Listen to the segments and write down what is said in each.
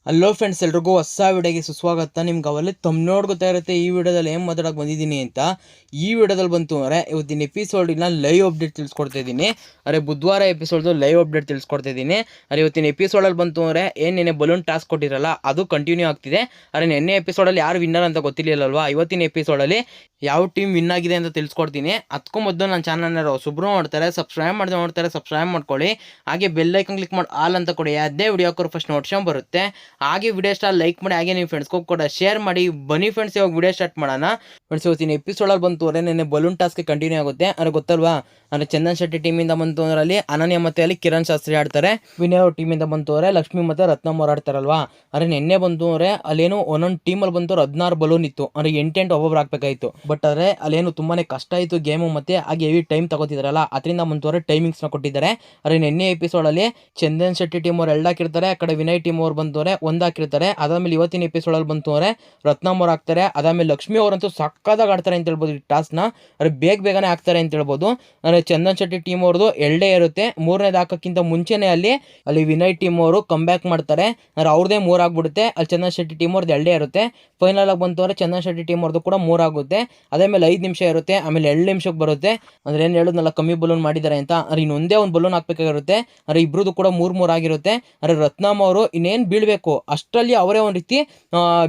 Hello friends, ಎಲ್ರಿಗೂ ಹೊಸ ವಿಡಿಯೋಗೆ ಸುಸ್ವಾಗತ. ನಿಮ್ಗೆ ಅವಲ್ಲಿ ತಮ್ಮನೋಡ್ ಗೊತ್ತಾಗಿರುತ್ತೆ ಈ ವಿಡಿಯೋದಲ್ಲಿ ಏನು ಮಾತಾಡೋಕೆ ಬಂದಿದ್ದೀನಿ ಅಂತ. ಈ ವಿಡಿಯೋದಲ್ಲಿ ಬಂತು ಅಂದರೆ ಇವತ್ತಿನ ಎಪಿಸೋಡಿನ ಲೈವ್ ಅಪ್ಡೇಟ್ ತಿಳಿಸ್ಕೊಡ್ತಾ ಇದ್ದೀನಿ. ಬುಧವಾರ ಎಪಿಸೋಡ್ದು ಲೈವ್ ಅಪ್ಡೇಟ್ ತಿಳಿಸ್ಕೊಡ್ತಾ ಇದ್ದೀನಿ. ಇವತ್ತಿನ ಎಪಿಸೋಡಲ್ಲಿ ಬಂತು ಅಂದರೆ ಏನು ನೆನ್ನೆ ಬಲೂನ್ ಟಾಸ್ಕ್ ಕೊಟ್ಟಿರಲ್ಲ ಅದು ಕಂಟಿನ್ಯೂ ಆಗ್ತಿದೆ. ನೆನ್ನೆ ಎಪಿಸೋಡಲ್ಲಿ ಯಾರು ವಿನ್ನರ್ ಅಂತ ಗೊತ್ತಿರಲಿಲ್ಲಲ್ವಾ. ಇವತ್ತಿನ ಎಪಿಸೋಡಲ್ಲಿ ಯಾವ ಟೀಮ್ ವಿನ್ ಆಗಿದೆ ಅಂತ ತಿಳಿಸ್ಕೊಡ್ತೀನಿ. ಅದಕ್ಕೂ ಮೊದಲು ನನ್ನ ಚಾನಲ್ನ ಸುಬ್ರು ನೋಡ್ತಾರೆ, ಸಬ್ಸ್ಕ್ರೈಬ್ ಮಾಡಿದ್ರೆ ನೋಡ್ತಾರೆ, ಸಬ್ಸ್ಕ್ರೈಬ್ ಮಾಡ್ಕೊಳ್ಳಿ. ಹಾಗೆ ಬೆಲ್ ಐಕನ್ ಕ್ಲಿಕ್ ಮಾಡಿ ಆಲ್ ಅಂತ ಕೊಡಿ. ಅದೇ ವಿಡಿಯೋಕ್ಕೂ ಫಸ್ಟ್ ನೋಟ್ಸ್ಕೊಂಡ್ ಬರುತ್ತೆ. ಹಾಗೆ ವಿಡಿಯೋ ಸ್ಟಾರ್ ಲೈಕ್ ಮಾಡಿ, ಹಾಗೆ ನಿಮ್ಮ ಫ್ರೆಂಡ್ಸ್ಗೂ ಕೂಡ ಶೇರ್ ಮಾಡಿ. ಬನ್ನಿ ಫ್ರೆಂಡ್ಸ್, ಇವಾಗ ವಿಡಿಯೋ ಸ್ಟಾರ್ಟ್ ಮಾಡೋಣ. ಫ್ರೆಂಡ್ಸ್, ಇವತ್ತಿನ ಎಪಿಸೋಡಲ್ಲಿ ಬಂತು ಅಂದರೆ ನೆನ್ನೆ ಬಲೂನ್ ಟಾಸ್ಕ್ ಕಂಟಿನ್ಯೂ ಆಗುತ್ತೆ. ಗೊತ್ತಲ್ವಾ, ಚಂದನ್ ಶೆಟ್ಟಿ ಟೀಮಿಂದ ಬಂತು ಅಂದ್ರೆ ಅಲ್ಲಿ ಅನನ್ಯ ಮತ್ತೆ ಅಲ್ಲಿ ಕಿರಣ್ ಶಾಸ್ತ್ರಿ ಆಡ್ತಾರೆ. ವಿನಯ್ ಅವ್ರ ಟೀಮಿಂದ ಬಂತು ಅಂದರೆ ಲಕ್ಷ್ಮಿ ಮತ್ತೆ ರತ್ನಮ್ ಅವ್ರು ಆಡ್ತಾರಲ್ವಾ. ನೆನ್ನೆ ಬಂತು ಅಂದರೆ ಅಲ್ಲೇನು ಒಂದೊಂದು ಟೀಮಲ್ಲಿ ಬಂತು 16 ಬಲೂನ್ ಇತ್ತು. 8 ಒಬ್ಬೊಬ್ರು ಹಾಕ್ಬೇಕಾಯ್ತು. ಬಟ್ ಅಲ್ಲೇನು ತುಂಬಾನೇ ಕಷ್ಟ ಆಯಿತು ಗೇಮು. ಮತ್ತೆ ಹಾಗೆ ಹೆವಿ ಟೈಮ್ ತಗೋತಿದಾರಲ್ಲ, ಅದರಿಂದ ಬಂತು ಅಂದರೆ ಟೈಮಿಂಗ್ಸ್ನ ಕೊಟ್ಟಿದ್ದಾರೆ. ನೆನ್ನೆ ಎಪಿಸೋಡಲ್ಲಿ ಚಂದನ್ ಶೆಟ್ಟಿ ಟೀಮ್ ಅವ್ರು 2 ಹಾಕಿರ್ತಾರೆ, ಆ ಕಡೆ ವಿನಯ್ ಟೀಮ್ ಅವ್ರು ಬಂತವ್ರೆ 1 ಹಾಕಿರ್ತಾರೆ. ಅದಾದ್ಮೇಲೆ ಇವತ್ತಿನ ಎಪಿಸೋಡಲ್ಲಿ ಬಂತು ಅಂದರೆ ರತ್ನಮ್ ಅವ್ರು ಹಾಕ್ತಾರೆ. ಅದಾದ್ಮೇಲೆ ಲಕ್ಷ್ಮಿ ಅವರಂತೂ ಸಕ್ಕದಾಗಿ ಆಡ್ತಾರೆ ಅಂತ ಹೇಳ್ಬೋದು ಈ ಟಾಸ್ಕ್ನ. ಬೇಗನೆ ಹಾಕ್ತಾರೆ ಅಂತ ಹೇಳ್ಬೋದು. ಚಂದನ್ ಶೆಟ್ಟಿ ಟೀಮ್ ಅವ್ರದ್ದು 2 ಇರುತ್ತೆ. 3ನೇದು ಹಾಕೋಕ್ಕಿಂತ ಮುಂಚೆನೆ ಅಲ್ಲಿ ವಿನಯ್ ಟೀಮ್ ಅವರು ಕಮ್ ಬ್ಯಾಕ್ ಮಾಡ್ತಾರೆ. ಅವ್ರದೇ 3 ಆಗ್ಬಿಡುತ್ತೆ. ಅಲ್ಲಿ ಚಂದನ್ ಶೆಟ್ಟಿ ಟೀಮ್ ಅವ್ರದ್ದು 2 ಇರುತ್ತೆ. ಫೈನಲ್ ಆಗಿ ಬಂತು ಅಂದರೆ ಚಂದನ್ ಶೆಟ್ಟಿ ಟೀಮ್ ಅವ್ರದ್ದು ಕೂಡ 3 ಆಗುತ್ತೆ. ಅದಾದ್ಮೇಲೆ 5 ನಿಮಿಷ ಇರುತ್ತೆ. ಆಮೇಲೆ 2 ನಿಮಿಷಕ್ಕೆ ಬರುತ್ತೆ. ಏನು ಹೇಳೋದ್ನಲ್ಲ, ಕಮ್ಮಿ ಬಲೂನ್ ಮಾಡಿದ್ದಾರೆ ಅಂತ. ಇನ್ನೊಂದೇ ಒಂದು ಬಲೂನ್ ಹಾಕ್ಬೇಕಾಗಿರುತ್ತೆ. ಇಬ್ರದ್ದು ಕೂಡ 3 ಆಗಿರುತ್ತೆ. ರತ್ನಮ್ ಅವರು ಇನ್ನೇನು ಬೀಳ್ಬೇಕು ಅಷ್ಟರಲ್ಲಿ ಅವರೇ ಒಂದು ರೀತಿ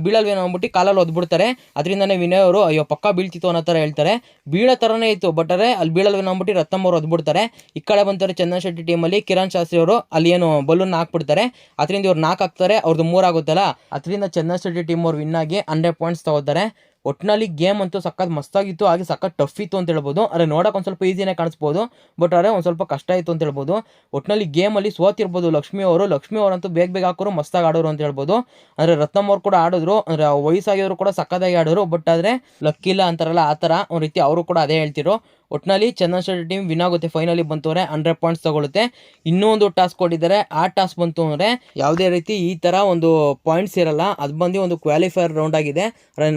ಬೀಳಲ್ವೇನೋ ಅಂದ್ಬಿಟ್ಟು ಕಾಲಲ್ಲಿ ಒದ್ಬಿಡ್ತಾರೆ. ಅದರಿಂದನೇ ವಿನಯ್ ಅವರು ಅಯ್ಯೋ ಪಕ್ಕ ಬೀಳ್ತಿತ್ತು ಅನ್ನೋ ಥರ ಹೇಳ್ತಾರೆ. ಬೀಳೋ ಥರನೇ ಇತ್ತು, ಬಟ್ ಅಲ್ಲಿ ಬೀಳಲ್ವೇನೋ ಅಂದ್ಬಿಟ್ಟು ರತ್ನಮ್ ಅವರು ಒದ್ಬಿಡ್ತಾರೆ. ಈ ಕಡೆ ಬಂತಾರೆ ಚಂದನ್ ಶೆಟ್ಟಿ ಟೀಮಲ್ಲಿ ಕಿರಣ್ ಶಾಸ್ತ್ರಿ ಅವರು ಅಲ್ಲಿ ಏನು ಬಲೂನ್ ಹಾಕ್ಬಿಡ್ತಾರೆ. ಅದರಿಂದ ಇವ್ರು 4 ಹಾಕ್ತಾರೆ, ಅವ್ರದ್ದು 3 ಆಗುತ್ತಲ್ಲ. ಅದರಿಂದ ಚಂದನ್ ಶೆಟ್ಟಿ ಟೀಮ್ ಅವ್ರು ವಿನ್ ಆಗಿ 100 ಪಾಯಿಂಟ್ಸ್ ತಗೋತಾರೆ. ಒಟ್ಟಿನಲ್ಲಿ ಗೇಮ್ ಅಂತೂ ಸಖತ್ ಮಸ್ತಾಗಿತ್ತು, ಹಾಗೆ ಸಖತ್ ಟಫ್ ಇತ್ತು ಅಂತ ಹೇಳ್ಬೋದು. ನೋಡೋಕೆ ಒಂದು ಸ್ವಲ್ಪ ಈಸಿನೇ ಕಾಣಿಸ್ಬೋದು, ಬಟ್ ಒಂದು ಸ್ವಲ್ಪ ಕಷ್ಟ ಇತ್ತು ಅಂತ ಹೇಳ್ಬೋದು. ಒಟ್ಟಿನಲ್ಲಿ ಗೇಮಲ್ಲಿ ಸೋತಿರ್ಬೋದು ಲಕ್ಷ್ಮಿ ಅವರಂತೂ ಬೇಗ ಹಾಕೋರು, ಮಸ್ತಾಗಿ ಆಡೋರು ಅಂತ ಹೇಳ್ಬೋದು. ರತ್ನಮ್ ಅವ್ರು ಕೂಡ ಆಡಿದ್ರು, ವಯಸ್ಸಾಗಿದ್ರು ಕೂಡ ಸಕ್ಕದಾಗಿ ಆಡೋರು. ಬಟ್ ಲಕ್ಕಿಲ್ಲ ಅಂತಾರಲ್ಲ, ಆ ಥರ ಒಂದು ರೀತಿ ಅವರು ಕೂಡ ಅದೇ ಹೇಳ್ತಿರು. ಒಟ್ಟಿನಲ್ಲಿ ಚಂದನ್ ಶೆಟ್ಟಿ ಟೀಮ್ ವಿನ್ ಆಗುತ್ತೆ. ಫೈನಲಿ ಬಂತು ಅಂದರೆ 100 ಪಾಯಿಂಟ್ಸ್ ತಗೊಳುತ್ತೆ. ಇನ್ನೂ ಒಂದು ಟಾಸ್ಕ್ ಕೊಟ್ಟಿದ್ದಾರೆ. ಆ ಟಾಸ್ಕ್ ಬಂತು ಅಂದರೆ ಯಾವುದೇ ರೀತಿ ಈ ಥರ ಒಂದು ಪಾಯಿಂಟ್ಸ್ ಇರಲ್ಲ. ಅದು ಬಂದು ಒಂದು ಕ್ವಾಲಿಫೈಯರ್ ರೌಂಡ್ ಆಗಿದೆ.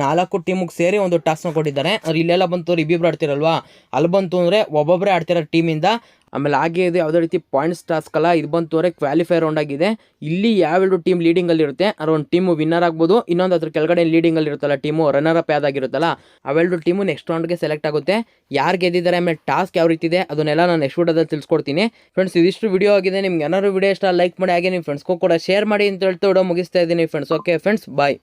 4 ಟೀಮಿಗೆ ಸೇರಿ ಒಂದು ಟಾಸ್ಕ್ನ ಕೊಟ್ಟಿದ್ದಾರೆ. ಇಲ್ಲೆಲ್ಲ ಬಂತು ಇಬ್ಬಿಬ್ರು ಆಡ್ತಿರಲ್ವಾ, ಅಲ್ಲಿ ಬಂತು ಅಂದರೆ ಒಬ್ಬೊಬ್ಬರೇ ಆಡ್ತಿರೋ ಟೀಮಿಂದ. ಆಮೇಲೆ ಹಾಗೆ ಇದು ಯಾವುದೇ ರೀತಿ ಪಾಯಿಂಟ್ಸ್ ಟಾಸ್ಕ್ ಅಲ್ಲ, ಇದು ಬಂತು ಅಂದರೆ ಕ್ವಾಲಿಫೈ ರೌಂಡ್ ಆಗಿದೆ. ಇಲ್ಲಿ ಯಾವೆರಡು ಟೀಮ್ ಲೀಡಿಂಗಲ್ಲಿ ಇರುತ್ತೆ, ಒಂದು ಟೀಮು ವಿನ್ನರ್ ಆಗ್ಬೋದು, ಇನ್ನೊಂದು ಅದ್ರ ಕೆಳಗಡೆ ಲೀಡಿಂಗಲ್ಲಿ ಇರುತ್ತಲ್ಲ ಟೀಮು ರನ್ನರ್ ಅಪ್ ಯಾವ್ದಾಗಿರುತ್ತಲ್ಲ, ಅವೆರಡು ಟೀಮು ನೆಕ್ಸ್ಟ್ ರೌಂಡ್ಗೆ ಸೆಲೆಕ್ಟ್ ಆಗುತ್ತೆ. ಯಾರು ಗೆದ್ದಿದ್ದಾರೆ, ಆಮೇಲೆ ಟಾಸ್ಕ್ ಯಾವ ರೀತಿ ಇದೆ ಅದನ್ನೆಲ್ಲ ನಾನು ನೆಕ್ಸ್ಟ್ ವಿಡಿಯೋದಲ್ಲಿ ತಿಳಿಸ್ಕೊಡ್ತೀನಿ. ಫ್ರೆಂಡ್ಸ್, ಇದಿಷ್ಟು ವಿಡಿಯೋ ಆಗಿದೆ. ನಿಮ್ಗೆ ಏನಾದ್ರು ವಿಡಿಯೋ ಇಷ್ಟ ಲೈಕ್ ಮಾಡಿ, ಹಾಗೆ ನಿಮ್ಮ ಫ್ರೆಂಡ್ಸ್ಗೂ ಕೂಡ ಶೇರ್ ಮಾಡಿ ಅಂತ ಹೇಳ್ತಾ ವಿಡಿಯೋ ಮುಗಿಸ್ತಾ ಇದ್ದೀನಿ ಫ್ರೆಂಡ್ಸ್. ಓಕೆ ಫ್ರೆಂಡ್ಸ್, ಬಾಯ್.